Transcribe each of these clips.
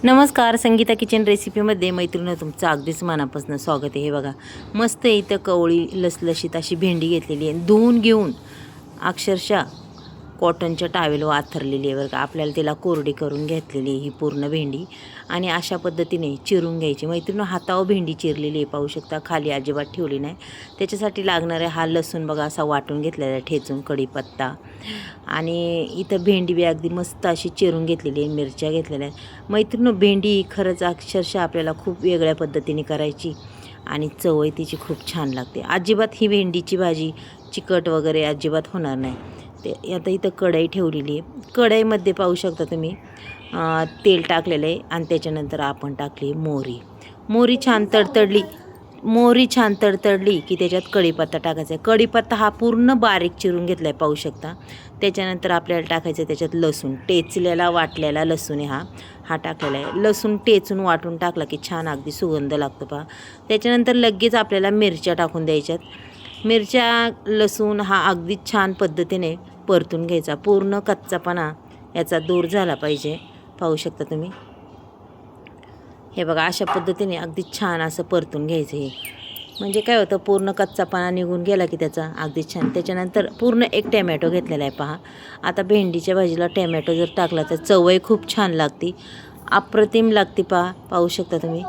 नमस्कार, संगीता किचन रेसिपीमध्ये मैत्रिणी तुमचं अगदीच मनापासून स्वागत आहे. हे बघा, मस्त इथं कवळी लसलशीत अशी भेंडी घेतलेली आहे. धुवून घेऊन अक्षरशः कॉटनच्या टावेलवर आथरलेली आहे बरं का. आपल्याला तिला कोरडी करून घेतलेली आहे ही पूर्ण भेंडी आणि अशा पद्धतीने चिरून घ्यायची. मैत्रिणी हातावर भेंडी चिरलेली आहे, पाहू शकता, खाली अजिबात ठेवली नाही. त्याच्यासाठी लागणारे हा लसूण बघा असा वाटून घेतलेला आहे, ठेचून, कढीपत्ता आणि इथं भेंडी बी अगदी मस्त अशी चिरून घेतलेली आहे, मिरच्या घेतलेल्या आहेत. मैत्रिणी भेंडी खरंच अक्षरशः आपल्याला खूप वेगळ्या पद्धतीने करायची आणि चवही तिची खूप छान लागते. अजिबात ही भेंडीची भाजी चिकट वगैरे अजिबात होणार नाही. ते आता इथं कढई ठेवलेली आहे. कढईमध्ये पाहू शकता तुम्ही तेल टाकलेलं आहे आणि त्याच्यानंतर आपण टाकली मोहरी छान तडतडली की त्याच्यात कढीपत्ता टाकायचा आहे. कढीपत्ता हा पूर्ण बारीक चिरून घेतला आहे, पाहू शकता. त्याच्यानंतर आपल्याला टाकायचं आहे त्याच्यात लसूण, टेचलेला वाटलेला लसूण आहे हा टाकलेला आहे. लसूण टेचून वाटून टाकला की छान अगदी सुगंध लागतो पहा. त्याच्यानंतर लगेच आपल्याला मिरच्या टाकून द्यायच्यात. मिरच्या लसूण हा अगदी छान पद्धतीने परतून घ्यायचा. पूर्ण कच्चापणा याचा दूर झाला पाहिजे, पाहू शकता तुम्ही. हे बघा, अशा पद्धतीने अगदी छान असं परतून घ्यायचं. हे म्हणजे काय होतं, पूर्ण कच्चापणा निघून गेला की त्याचा अगदी छान. त्याच्यानंतर पूर्ण एक टॅमॅटो घेतलेला आहे पहा. आता भेंडीच्या भाजीला टॅमॅटो जर टाकला तर चवही खूप छान लागते, अप्रतिम लागते पाहू शकता तुम्ही.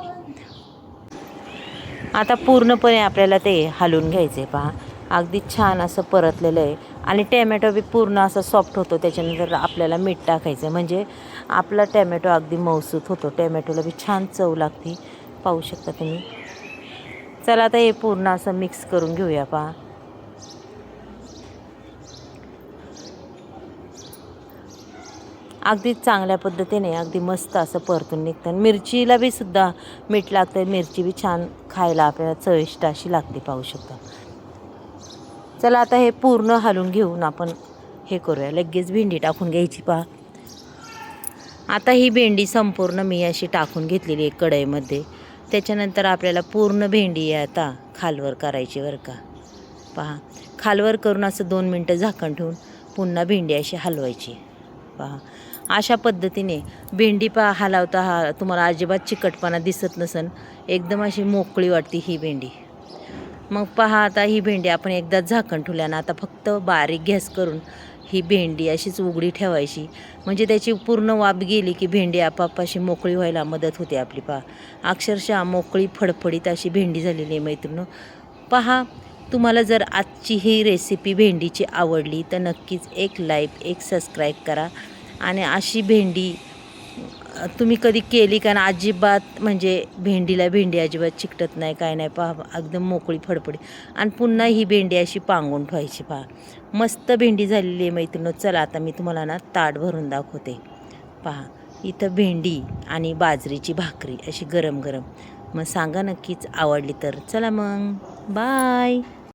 आता पूर्णपणे आपल्याला ते हलवून घ्यायचं आहे पहा. अगदी छान असं परतलेलं आहे आणि टॅमॅटो बी पूर्ण असा सॉफ्ट होतो. त्याच्यानंतर आपल्याला मीठ टाकायचं म्हणजे आपला टॅमॅटो अगदी मऊसूत होतो. टॅमॅटोला बी छान चव लागते, पाहू शकता तुम्ही. चला आता हे पूर्ण असं मिक्स करून घेऊया पहा. अगदी चांगल्या पद्धतीने अगदी मस्त असं परतून निघतं. मिरचीला बी सुद्धा मीठ लागतं. मिरची बी छान खायला आपल्याला चविष्ट अशी लागते, पाहू शकता. चला आता हे पूर्ण हलवून घेऊन आपण हे करूया. लगेच भेंडी टाकून घ्यायची पहा. आता ही भेंडी संपूर्ण मी अशी टाकून घेतलेली आहे कढईमध्ये. त्याच्यानंतर आपल्याला पूर्ण भेंडी आता खालवर करायची बरं का. पहा, खालवर करून असं 2 मिनटं झाकण ठेवून पुन्हा भेंडी अशी हलवायची पहा. अशा पद्धतीने भेंडी हलवता तुम्हाला अजिबात चिकटपणा दिसत नसेल, एकदम अशी मोकळी वाटते ही भेंडी. मग पहा, आता ही भेंडी आपण एकदा झाकण ठेवल्यानं आता फक्त बारीक गॅस करून ही भेंडी अशीच उघडी ठेवायची. म्हणजे त्याची पूर्ण वाफ गेली की भेंडी आपाप अशी मोकळी व्हायला मदत होते आपली पहा. अक्षरशः मोकळी फडफडीत अशी भेंडी झालेली आहे मैत्रिणी. पहा, तुम्हाला जर आजची ही रेसिपी भेंडीची आवडली तर नक्कीच एक लाईक, एक सबस्क्राईब करा. आणि अशी भेंडी तुम्ही कधी केली का ना, अजिबात म्हणजे भेंडी अजिबात चिकटत नाही, काय नाही पहा. एकदम मोकळी फडफडी आणि पुन्हा ही भेंडी अशी पांगून ठेवायची पहा. मस्त भेंडी झालेली आहे मैत्रिणी. चला आता मी तुम्हाला ना ताट भरून दाखवते पहा. इथं भेंडी आणि बाजरीची भाकरी अशी गरम गरम. मग सांगा नक्कीच आवडली तर. चला मग, बाय.